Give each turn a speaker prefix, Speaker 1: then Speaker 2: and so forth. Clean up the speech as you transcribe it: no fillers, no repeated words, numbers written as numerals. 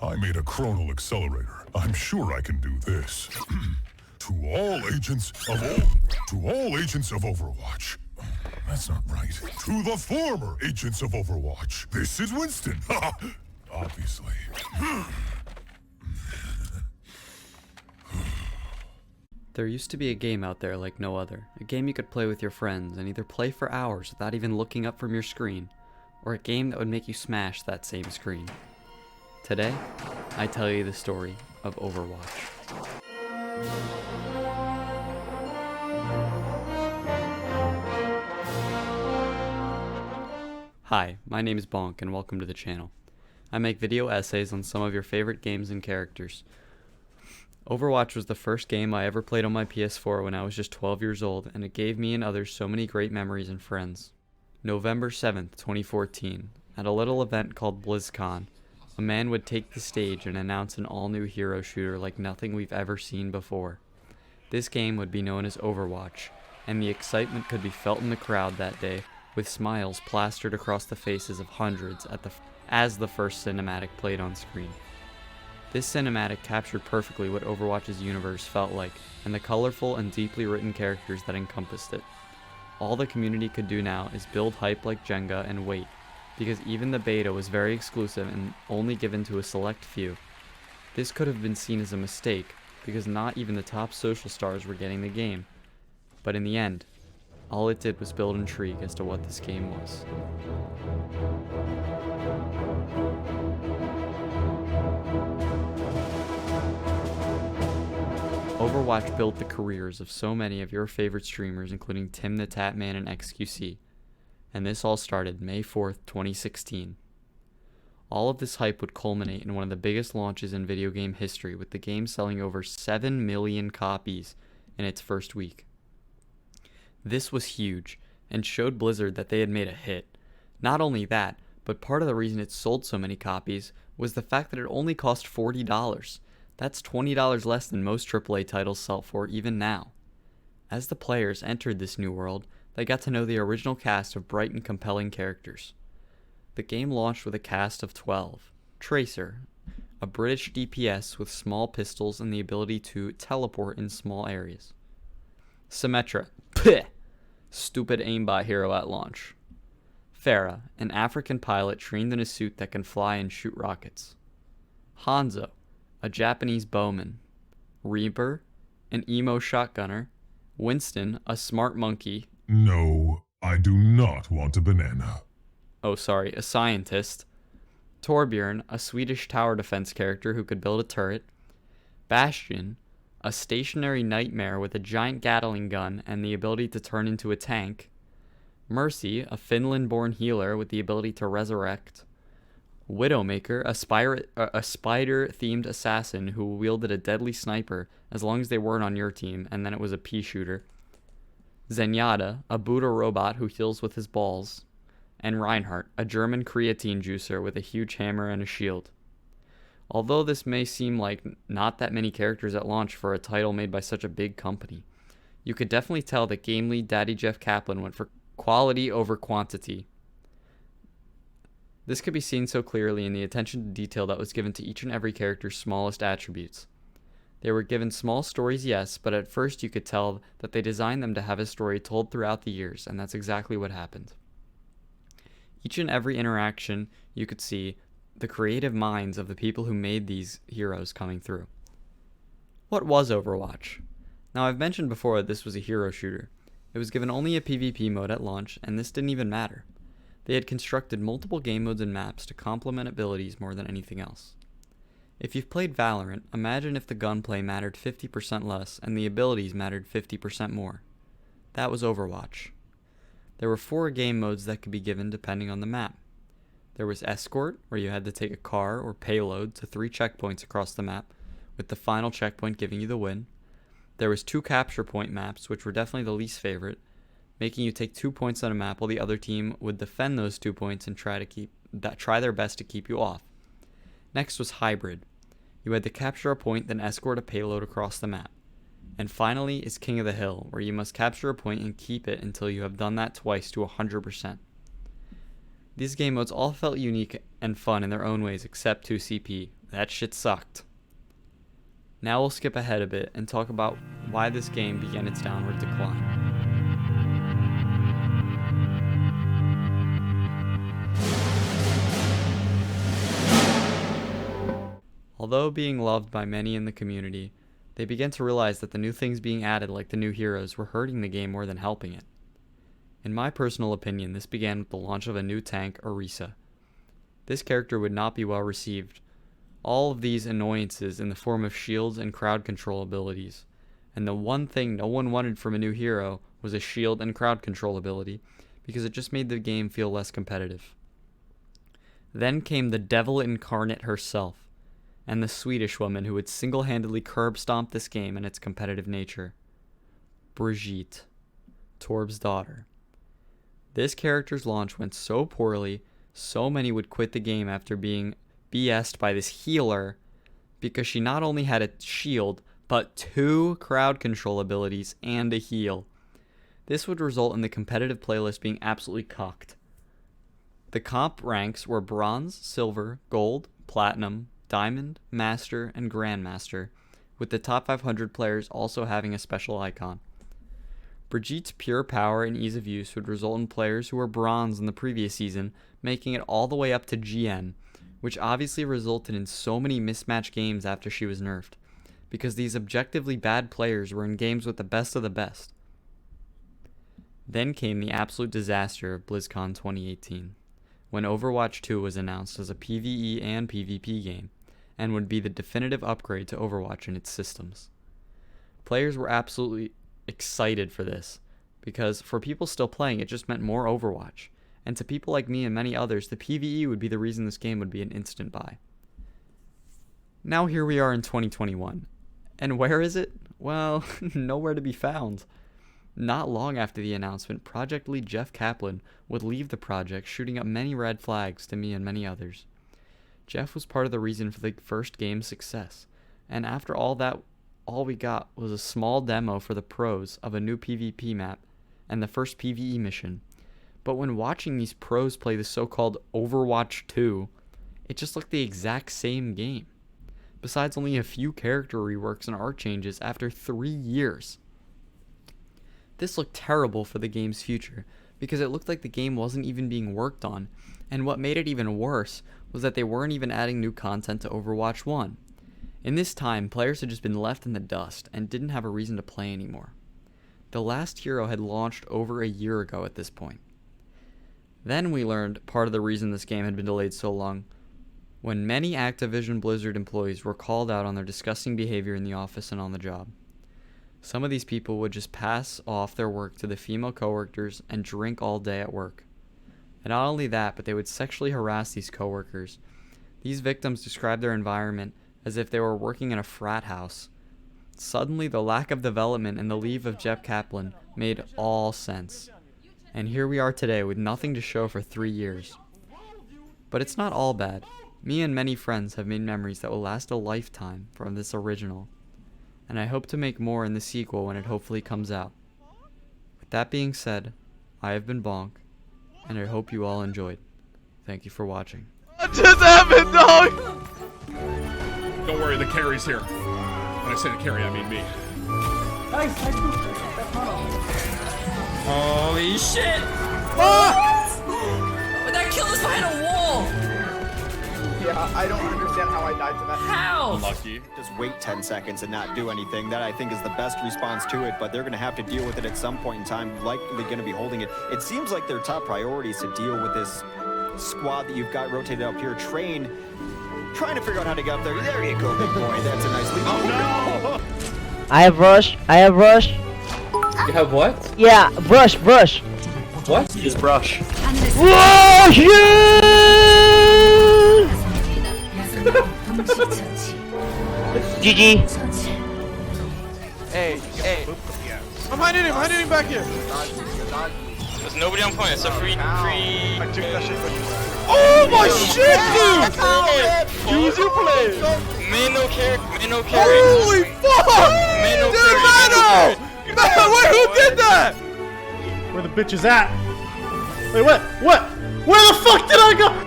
Speaker 1: I made a chronal accelerator. I'm sure I can do this. To all agents of Overwatch. That's not right. To the former agents of Overwatch. This is Winston. Obviously.
Speaker 2: There used to be a game out there like no other. A game you could play with your friends and either play for hours without even looking up from your screen, or a game that would make you smash that same screen. Today, I tell you the story of Overwatch. Hi, my name is Bonk and welcome to the channel. I make video essays on some of your favorite games and characters. Overwatch was the first game I ever played on my PS4 when I was just 12 years old, and it gave me and others so many great memories and friends. November 7th, 2014, at a little event called BlizzCon, a man would take the stage and announce an all-new hero shooter like nothing we've ever seen before. This game would be known as Overwatch, and the excitement could be felt in the crowd that day, with smiles plastered across the faces of hundreds as the first cinematic played on screen. This cinematic captured perfectly what Overwatch's universe felt like, and the colorful and deeply written characters that encompassed it. All the community could do now is build hype like Jenga and wait, because even the beta was very exclusive and only given to a select few. This could have been seen as a mistake, because not even the top social stars were getting the game. But in the end, all it did was build intrigue as to what this game was. Overwatch built the careers of so many of your favorite streamers, including Tim the Tatman and XQC, and this all started May 4th, 2016. All of this hype would culminate in one of the biggest launches in video game history, with the game selling over 7 million copies in its first week. This was huge, and showed Blizzard that they had made a hit. Not only that, but part of the reason it sold so many copies was the fact that it only cost $40. That's $20 less than most AAA titles sell for even now. As the players entered this new world, they got to know the original cast of bright and compelling characters. The game launched with a cast of 12. Tracer, a British DPS with small pistols and the ability to teleport in small areas. Symmetra, stupid aimbot hero at launch. Farah, an African pilot trained in a suit that can fly and shoot rockets. Hanzo, a Japanese bowman. Reaper, an emo shotgunner. Winston, a smart monkey.
Speaker 1: No, I do not want a banana.
Speaker 2: A scientist. Torbjorn, a Swedish tower defense character who could build a turret. Bastion, a stationary nightmare with a giant Gatling gun and the ability to turn into a tank. Mercy, a Finland-born healer with the ability to resurrect. Widowmaker, a spider-themed assassin who wielded a deadly sniper as long as they weren't on your team, and then it was a pea shooter. Zenyatta, a Buddha robot who heals with his balls. And Reinhardt, a German creatine juicer with a huge hammer and a shield. Although this may seem like not that many characters at launch for a title made by such a big company, you could definitely tell that game lead Daddy Jeff Kaplan went for quality over quantity. This could be seen so clearly in the attention to detail that was given to each and every character's smallest attributes. They were given small stories, yes, but at first you could tell that they designed them to have a story told throughout the years, and that's exactly what happened. Each and every interaction, you could see the creative minds of the people who made these heroes coming through. What was Overwatch? Now, I've mentioned before that this was a hero shooter. It was given only a PvP mode at launch, and this didn't even matter. They had constructed multiple game modes and maps to complement abilities more than anything else. If you've played Valorant, imagine if the gunplay mattered 50% less and the abilities mattered 50% more. That was Overwatch. There were 4 game modes that could be given depending on the map. There was Escort, where you had to take a car or payload to 3 checkpoints across the map, with the final checkpoint giving you the win. There was 2 capture point maps, which were definitely the least favorite, making you take 2 points on a map while the other team would defend those 2 points and try their best to keep you off. Next was Hybrid. You had to capture a point, then escort a payload across the map. And finally is King of the Hill, where you must capture a point and keep it until you have done that twice to 100%. These game modes all felt unique and fun in their own ways except 2CP. That shit sucked. Now we'll skip ahead a bit and talk about why this game began its downward decline. Although being loved by many in the community, they began to realize that the new things being added, like the new heroes, were hurting the game more than helping it. In my personal opinion, this began with the launch of a new tank, Orisa. This character would not be well received. All of these annoyances in the form of shields and crowd control abilities. And the one thing no one wanted from a new hero was a shield and crowd control ability, because it just made the game feel less competitive. Then came the devil incarnate herself, and the Swedish woman who would single-handedly curb stomp this game and its competitive nature. Brigitte, Torb's daughter. This character's launch went so poorly, so many would quit the game after being BS'd by this healer, because she not only had a shield, but 2 crowd control abilities and a heal. This would result in the competitive playlist being absolutely cucked. The comp ranks were bronze, silver, gold, platinum, diamond, master, and grandmaster, with the top 500 players also having a special icon. Brigitte's pure power and ease of use would result in players who were bronze in the previous season making it all the way up to GN, which obviously resulted in so many mismatched games after she was nerfed, because these objectively bad players were in games with the best of the best. Then came the absolute disaster of BlizzCon 2018, when Overwatch 2 was announced as a PvE and PvP game, and would be the definitive upgrade to Overwatch in its systems. Players were absolutely excited for this, because for people still playing, it just meant more Overwatch, and to people like me and many others, the PvE would be the reason this game would be an instant buy. Now here we are in 2021, and where is it? Well, nowhere to be found. Not long after the announcement, project lead Jeff Kaplan would leave the project, shooting up many red flags to me and many others. Jeff was part of the reason for the first game's success, and after all that, all we got was a small demo for the pros of a new PvP map and the first PvE mission. But when watching these pros play the so-called Overwatch 2, it just looked the exact same game, besides only a few character reworks and art changes after 3 years. This looked terrible for the game's future, because it looked like the game wasn't even being worked on, and what made it even worse was that they weren't even adding new content to Overwatch 1. In this time, players had just been left in the dust and didn't have a reason to play anymore. The last hero had launched over a year ago at this point. Then we learned part of the reason this game had been delayed so long, when many Activision Blizzard employees were called out on their disgusting behavior in the office and on the job. Some of these people would just pass off their work to the female coworkers and drink all day at work. And not only that, but they would sexually harass these coworkers. These victims described their environment as if they were working in a frat house. Suddenly, the lack of development and the leave of Jeff Kaplan made all sense. And here we are today with nothing to show for 3 years. But it's not all bad. Me and many friends have made memories that will last a lifetime from this original. And I hope to make more in the sequel when it hopefully comes out. With that being said, I have been Bonk, and I hope you all enjoyed. Thank you for watching.
Speaker 3: What just happened, dog?
Speaker 4: Don't worry, the carry's here. When I say the carry, I mean me.
Speaker 5: Holy shit!
Speaker 3: Ah!
Speaker 5: But that killed us behind a wall!
Speaker 3: Yeah, I don't understand how I died to that.
Speaker 5: How?
Speaker 4: Unlucky.
Speaker 6: Just wait 10 seconds and not do anything. That I think is the best response to it, but they're going to have to deal with it at some point in time, likely going to be holding it. It seems like their top priority is to deal with this squad that you've got rotated up here, train, trying to figure out how to get up there. There you go, big boy. That's a nice lead.
Speaker 4: Oh no!
Speaker 7: I have rush.
Speaker 8: You have what?
Speaker 7: Yeah, brush.
Speaker 8: What?
Speaker 3: Use brush.
Speaker 7: Whoa, GG.
Speaker 3: Hey. I'm hiding him back here.
Speaker 9: There's nobody on point. It's a free.
Speaker 3: I took that shit. Oh my shit, dude! Use your play.
Speaker 9: Man, no carry.
Speaker 3: Holy fuck!
Speaker 9: Man, no
Speaker 3: Dude,
Speaker 9: carry.
Speaker 3: Mano, wait, who did that?
Speaker 10: Where the bitch is at? Wait, what?
Speaker 3: Where the fuck did I go?